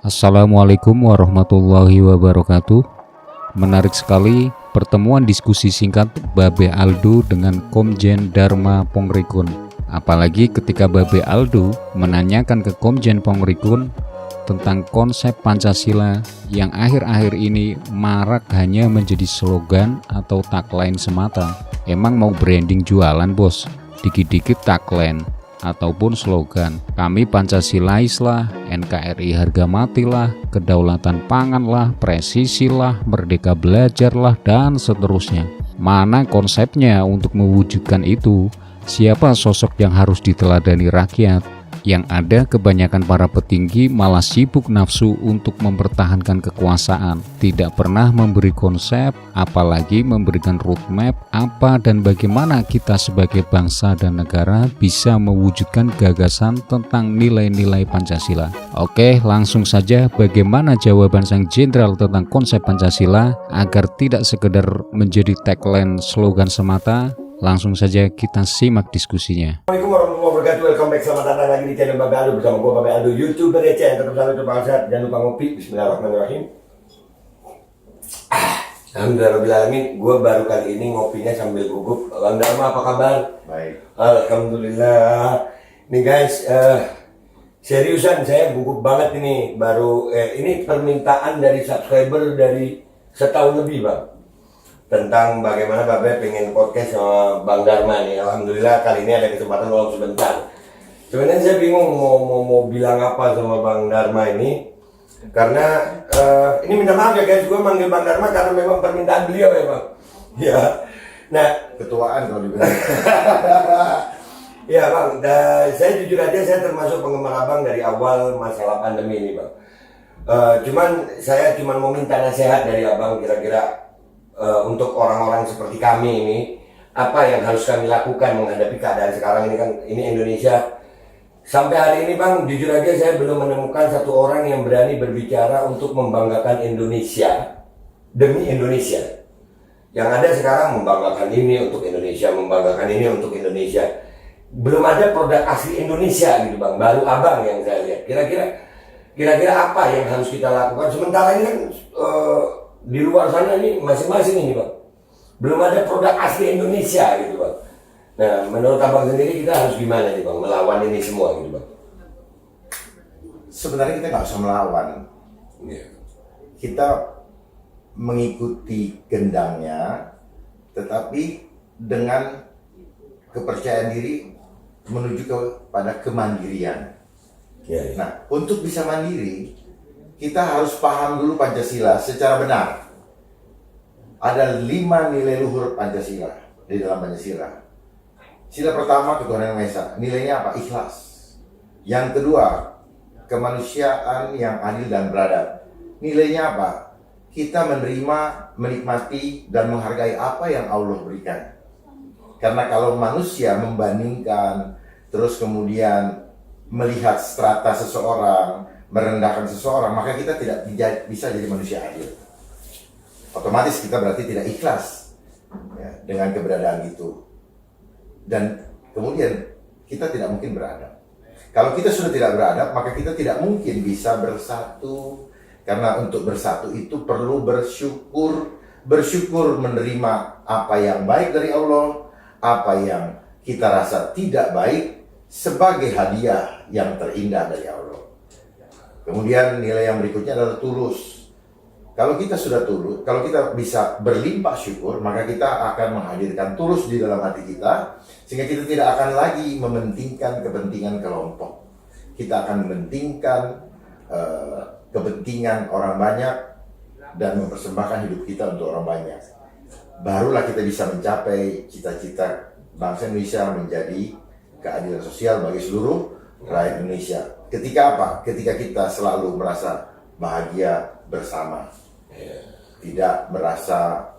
Assalamualaikum warahmatullahi wabarakatuh. Menarik sekali pertemuan diskusi singkat Babe Aldo dengan Komjen Dharma Pongrikun. Apalagi ketika Babe Aldo menanyakan ke Komjen Pongrikun tentang konsep Pancasila yang akhir-akhir ini marak hanya menjadi slogan atau tagline semata. Emang mau branding jualan bos? Dikit-dikit tagline ataupun slogan, kami Pancasilais lah, NKRI harga mati lah, kedaulatan pangan lah, presisi lah, merdeka belajar lah, dan seterusnya. Mana konsepnya untuk mewujudkan itu? Siapa sosok yang harus diteladani rakyat? Yang ada kebanyakan para petinggi malah sibuk nafsu untuk mempertahankan kekuasaan, tidak pernah memberi konsep, apalagi memberikan roadmap apa dan bagaimana kita sebagai bangsa dan negara bisa mewujudkan gagasan tentang nilai-nilai Pancasila. Oke, langsung saja bagaimana jawaban sang jenderal tentang konsep Pancasila agar tidak sekedar menjadi tagline slogan semata. Langsung saja kita simak diskusinya. Assalamualaikum warahmatullahi wabarakatuh. Welcome back, selamat datang lagi di channel Babe Aldo bersama gue Babe Aldo, YouTuber receh yang tetap selalu sehat. Jangan lupa ngopi. Bismillahirrahmanirrahim. Alhamdulillahirrahmanirrahim. Gue baru kali ini ngopinya sambil gugup. Bang Dharma, apa kabar? Baik. Alhamdulillah. Nih guys, seriusan saya gugup banget ini. Baru ini permintaan dari subscriber dari setahun lebih, Bang, tentang bagaimana Babe pengen podcast sama Bang Dharma nih. Alhamdulillah kali ini ada kesempatan luang sebentar. Sebenarnya saya bingung mau bilang apa sama Bang Dharma ini, karena ini minta maaf ya guys, gue manggil Bang Dharma karena memang permintaan beliau ya Bang. Ya, nah Ketuaan kalau dibilang. ya Bang, saya jujur aja saya termasuk penggemar Abang dari awal masalah pandemi ini Bang. Saya cuman mau minta nasihat dari Abang kira-kira. Untuk orang-orang seperti kami ini, apa yang harus kami lakukan menghadapi keadaan sekarang ini? Kan ini Indonesia sampai hari ini Bang, jujur aja saya belum menemukan satu orang yang berani berbicara untuk membanggakan Indonesia demi Indonesia. Yang ada sekarang membanggakan ini untuk Indonesia, membanggakan ini untuk Indonesia. Belum ada produk asli Indonesia gitu Bang, baru Abang yang saya lihat. Kira-kira apa yang harus kita lakukan? Sementara ini kan di luar sana ini masing-masing ini Bang, belum ada produk asli Indonesia gitu Bang. Nah menurut Abang sendiri kita harus gimana nih Bang melawan ini semua gitu Bang? Sebenarnya kita nggak usah melawan. Kita mengikuti gendangnya, tetapi dengan kepercayaan diri menuju kepada kemandirian. Nah, untuk bisa mandiri, kita harus paham dulu Pancasila secara benar. Ada 5 nilai luhur Pancasila di dalam Pancasila. Sila pertama, ketuhanan yang Maha Esa. Nilainya apa? Ikhlas. Yang kedua, kemanusiaan yang adil dan beradab. Nilainya apa? Kita menerima, menikmati, dan menghargai apa yang Allah berikan. Karena kalau manusia membandingkan, terus kemudian melihat strata seseorang, merendahkan seseorang, maka kita tidak bisa jadi manusia adil. Otomatis kita berarti tidak ikhlas ya, dengan keberadaan itu. Dan kemudian kita tidak mungkin beradab. Kalau kita sudah tidak beradab, maka kita tidak mungkin bisa bersatu. Karena untuk bersatu itu perlu bersyukur menerima apa yang baik dari Allah, apa yang kita rasa tidak baik sebagai hadiah yang terindah dari Allah. Kemudian nilai yang berikutnya adalah tulus. Kalau kita sudah tulus, kalau kita bisa berlimpah syukur, maka kita akan menghadirkan tulus di dalam hati kita, sehingga kita tidak akan lagi mementingkan kepentingan kelompok. Kita akan mementingkan kepentingan orang banyak dan mempersembahkan hidup kita untuk orang banyak. Barulah kita bisa mencapai cita-cita bangsa Indonesia menjadi keadilan sosial bagi seluruh rakyat Indonesia. Ketika apa? Ketika kita selalu merasa bahagia bersama, tidak merasa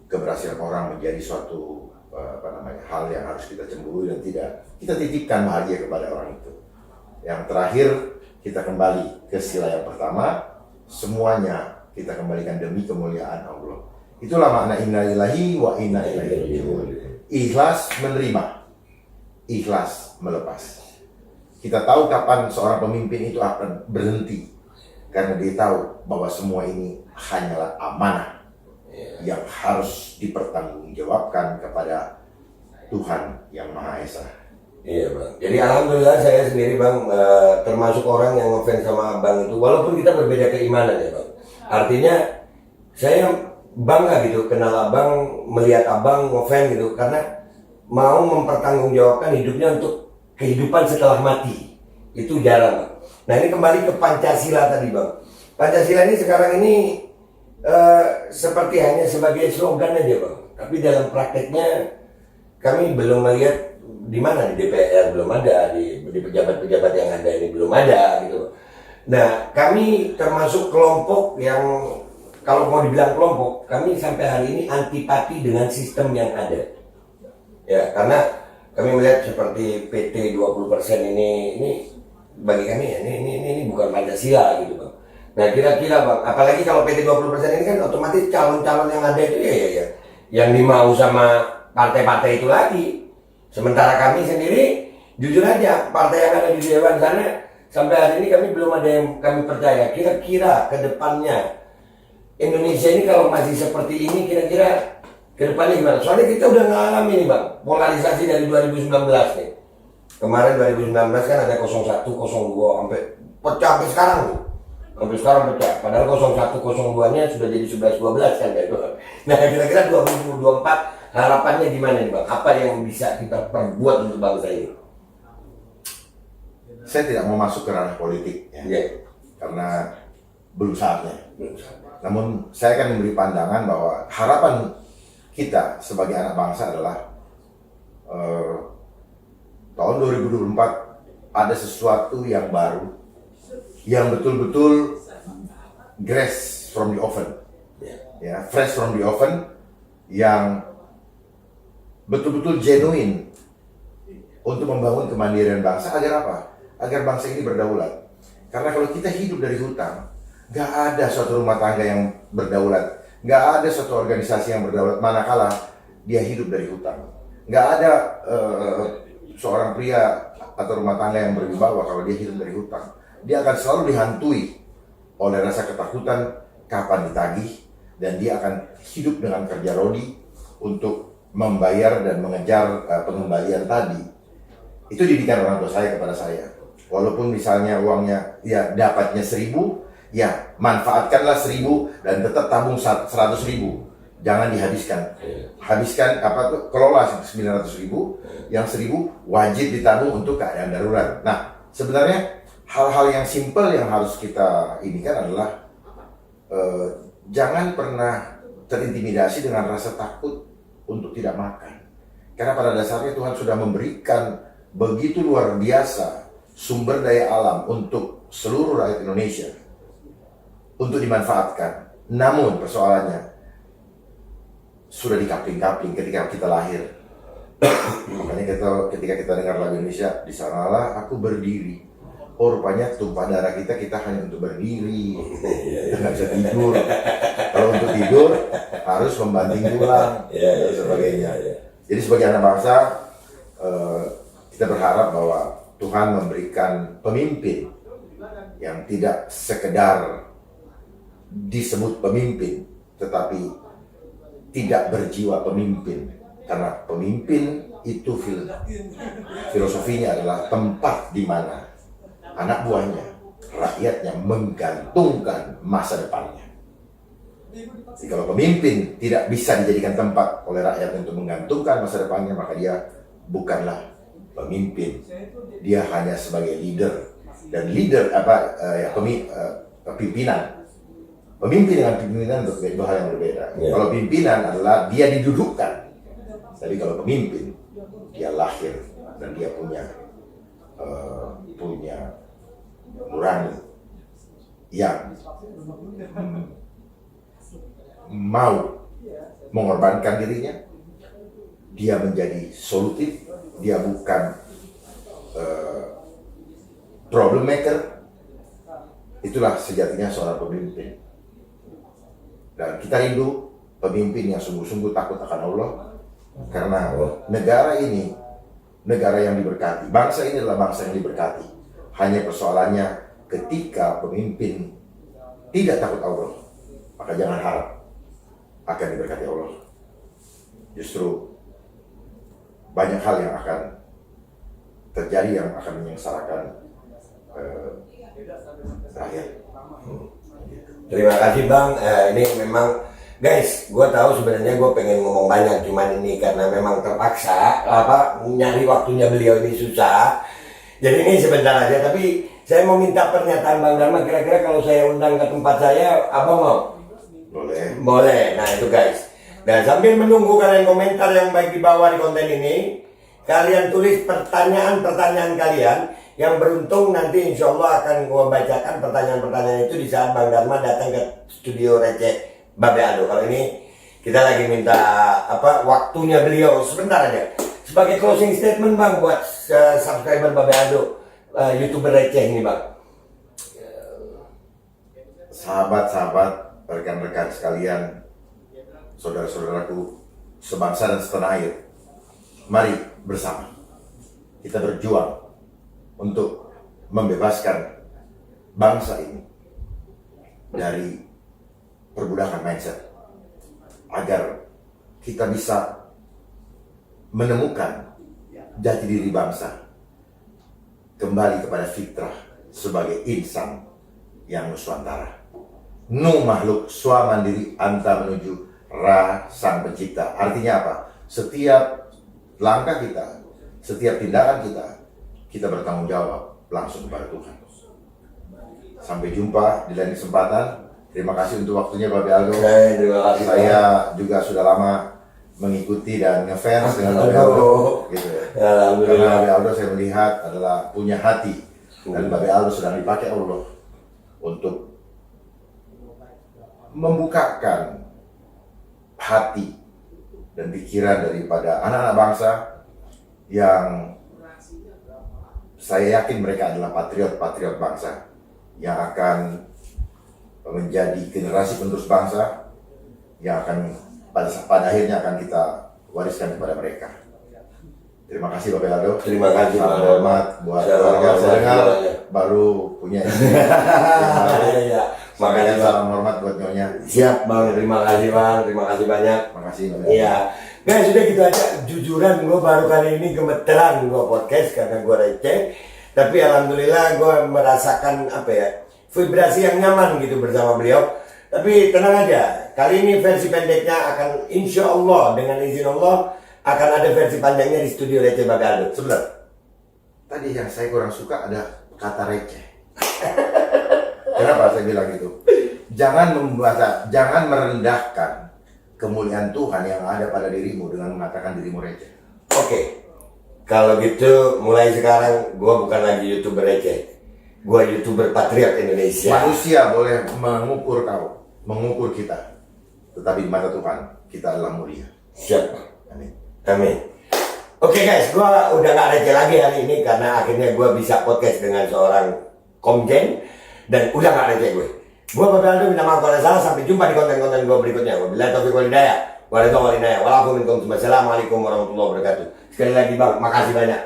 keberhasilan orang menjadi suatu hal yang harus kita cemburu, dan tidak kita titipkan bahagia kepada orang itu. Yang terakhir, kita kembali ke sila yang pertama, semuanya kita kembalikan demi kemuliaan Allah. Itulah makna inna lillahi wa inna ilaihi raji'un. Ikhlas menerima, ikhlas melepas. Kita tahu kapan seorang pemimpin itu akan berhenti, karena dia tahu bahwa semua ini hanyalah amanah yang harus dipertanggungjawabkan kepada Tuhan yang Maha Esa. Iya bang. Jadi alhamdulillah saya sendiri bang termasuk orang yang ngefans sama abang itu, walaupun kita berbeda keimanan ya bang. Artinya saya bangga gitu kenal abang, melihat abang ngefans gitu, karena mau mempertanggungjawabkan hidupnya untuk kehidupan setelah mati. Itu jarang bang. Nah ini kembali ke Pancasila tadi bang. Pancasila ini sekarang ini seperti hanya sebagai slogan aja bang. Tapi dalam prakteknya kami belum melihat di mana, di DPR belum ada, di pejabat-pejabat yang ada ini belum ada gitu. Nah kami termasuk kelompok yang, kalau mau dibilang kelompok, kami sampai hari ini antipati dengan sistem yang ada. Ya karena kami melihat seperti PT 20% ini bagi kami ya, ini bukan Pancasila gitu bang. Nah kira-kira bang, apalagi kalau PT 20% ini kan otomatis calon-calon yang ada itu ya yang dimau sama partai-partai itu lagi. Sementara kami sendiri, jujur aja, partai yang ada di Dewan sana sampai hari ini kami belum ada yang kami percaya. Kira-kira ke depannya Indonesia ini kalau masih seperti ini, kira-kira ke depannya gimana? Soalnya kita udah ngalamin nih bang, polarisasi dari 2019 nih. Kemarin 2019 kan ada 01, 02 sampai pecah sampai sekarang tuh. Sampai sekarang pecah. Padahal 01, 02-nya sudah jadi 11, 12 kan gitu. Nah kira-kira 2024 harapannya gimana nih bang? Apa yang bisa kita perbuat untuk bangsa ini? Saya tidak mau masuk ke ranah politik ya. Karena belum saatnya. Namun saya akan memberi pandangan bahwa harapan kita sebagai anak bangsa adalah tahun 2024 ada sesuatu yang baru, yang betul-betul fresh from the oven, ya, fresh from the oven, yang betul-betul genuine untuk membangun kemandirian bangsa. Agar apa? Agar bangsa ini berdaulat. Karena kalau kita hidup dari hutang, nggak ada suatu rumah tangga yang berdaulat, nggak ada suatu organisasi yang berdaulat manakala dia hidup dari hutang. Nggak ada seorang pria atau rumah tangga yang berwibawa kalau dia hidup dari hutang. Dia akan selalu dihantui oleh rasa ketakutan kapan ditagih, dan dia akan hidup dengan kerja rodi untuk membayar dan mengejar pengembalian tadi. Itu didikan orang tua saya kepada saya. Walaupun misalnya uangnya ya dapatnya 1.000, ya manfaatkanlah 1.000 dan tetap tabung 100.000. Jangan dihabiskan. Habiskan kelola 900.000, yang 1.000 wajib ditabung untuk keadaan darurat. Nah, sebenarnya hal-hal yang simpel yang harus kita inikan adalah jangan pernah terintimidasi dengan rasa takut untuk tidak makan. Karena pada dasarnya Tuhan sudah memberikan begitu luar biasa sumber daya alam untuk seluruh rakyat Indonesia untuk dimanfaatkan. Namun persoalannya sudah dikapling-kapling ketika kita lahir. Makanya ketika kita dengar lagu Indonesia, di sanalah aku berdiri. Oh rupanya tumpah darah kita hanya untuk berdiri. Kita nggak bisa tidur. Kalau untuk tidur harus membanting tulang dan sebagainya. Jadi sebagai anak bangsa, kita berharap bahwa Tuhan memberikan pemimpin yang tidak sekedar disebut pemimpin, tetapi tidak berjiwa pemimpin. Karena pemimpin itu filosofinya adalah tempat di mana anak buahnya, rakyatnya menggantungkan masa depannya. Jadi kalau pemimpin tidak bisa dijadikan tempat oleh rakyat untuk menggantungkan masa depannya, maka dia bukanlah pemimpin. Dia hanya sebagai leader. Dan leader pimpinan. Pemimpin dengan pimpinan itu dua hal yang berbeda. Kalau pimpinan adalah dia didudukkan. Tapi kalau pemimpin, dia lahir dan dia punya nurani yang mau mengorbankan dirinya. Dia menjadi solutif. Dia bukan problem maker. Itulah sejatinya seorang pemimpin. Dan kita rindu pemimpin yang sungguh-sungguh takut akan Allah. Karena negara ini negara yang diberkati. Bangsa ini adalah bangsa yang diberkati. Hanya persoalannya ketika pemimpin tidak takut Allah, maka jangan harap akan diberkati Allah. Justru banyak hal yang akan terjadi yang akan menyengsarakan rakyat. Terima kasih Bang. Ini memang guys, gue tahu sebenarnya gue pengen ngomong banyak, cuman ini karena memang terpaksa nyari waktunya beliau ini susah. Jadi ini sebentar aja, tapi saya mau minta pernyataan Bang Dharma. Kira-kira kalau saya undang ke tempat saya, Abang mau? Boleh. Boleh. Nah itu guys. Dan sambil menunggu kalian komentar yang baik di bawah di konten ini, kalian tulis pertanyaan-pertanyaan kalian. Yang beruntung nanti insya Allah akan gue bacakan pertanyaan-pertanyaan itu di saat Bang Dharma datang ke studio Receh Babe Aldo. Kalau ini kita lagi minta waktunya beliau sebentar aja. Sebagai closing statement Bang buat subscriber Babe Aldo, YouTuber receh ini Bang. Sahabat-sahabat, rekan-rekan sekalian, saudara-saudaraku sebangsa dan setanah air, mari bersama kita berjuang untuk membebaskan bangsa ini dari perbudakan mindset, agar kita bisa menemukan jati diri bangsa, kembali kepada fitrah sebagai insan yang nusantara. Nu makhluk swa mandiri anta menuju ra sang pencipta. Artinya apa? Setiap langkah kita, setiap tindakan kita bertanggung jawab langsung kepada Tuhan. Sampai jumpa di lain kesempatan. Terima kasih untuk waktunya Babe Aldo. Terima kasih. Saya juga sudah lama mengikuti dan ngefans dengan Babe Aldo, gitu ya. Karena Babe Aldo saya melihat adalah punya hati, dan Babe Aldo sedang dipakai Allah untuk membukakan hati dan pikiran daripada anak-anak bangsa yang saya yakin mereka adalah patriot-patriot bangsa yang akan menjadi generasi penerus bangsa yang akan pada akhirnya akan kita wariskan kepada mereka. Terima kasih Babe Aldo. Terima kasih. Salam hormat buat keluarga. Saya dengar baru punya istri. Makanya salam hormat buat nyonya. Siap Bang, terima kasih Bang, terima kasih banyak. Terima kasih. Iya, guys sudah gitu aja. Jujuran gue baru kali ini gemeteran gue podcast karena gue receh. Tapi alhamdulillah gue merasakan vibrasi yang nyaman gitu bersama beliau. Tapi tenang aja, kali ini versi pendeknya akan insya Allah dengan izin Allah akan ada versi panjangnya di studio Receh Babe Aldo. Sebentar. Tadi yang saya kurang suka ada kata receh. Kenapa saya bilang gitu? Jangan merendahkan kemuliaan Tuhan yang ada pada dirimu dengan mengatakan dirimu receh. Oke. Kalau gitu mulai sekarang gue bukan lagi YouTuber receh. Gue YouTuber patriot Indonesia. Manusia boleh mengukur kita. Tetapi di mata Tuhan kita adalah mulia. Siap. Amin. Amin. Oke guys, gue udah gak receh lagi hari ini karena akhirnya gue bisa podcast dengan seorang komjen dan udah gak receh gue. Gue Babe Aldo minta maaf kalau salah. Sampai jumpa di konten-konten gue berikutnya. Wabillahi taufiq wal hidayah. Wassalamualaikum warahmatullahi wabarakatuh. Sekali lagi Bang, makasih banyak.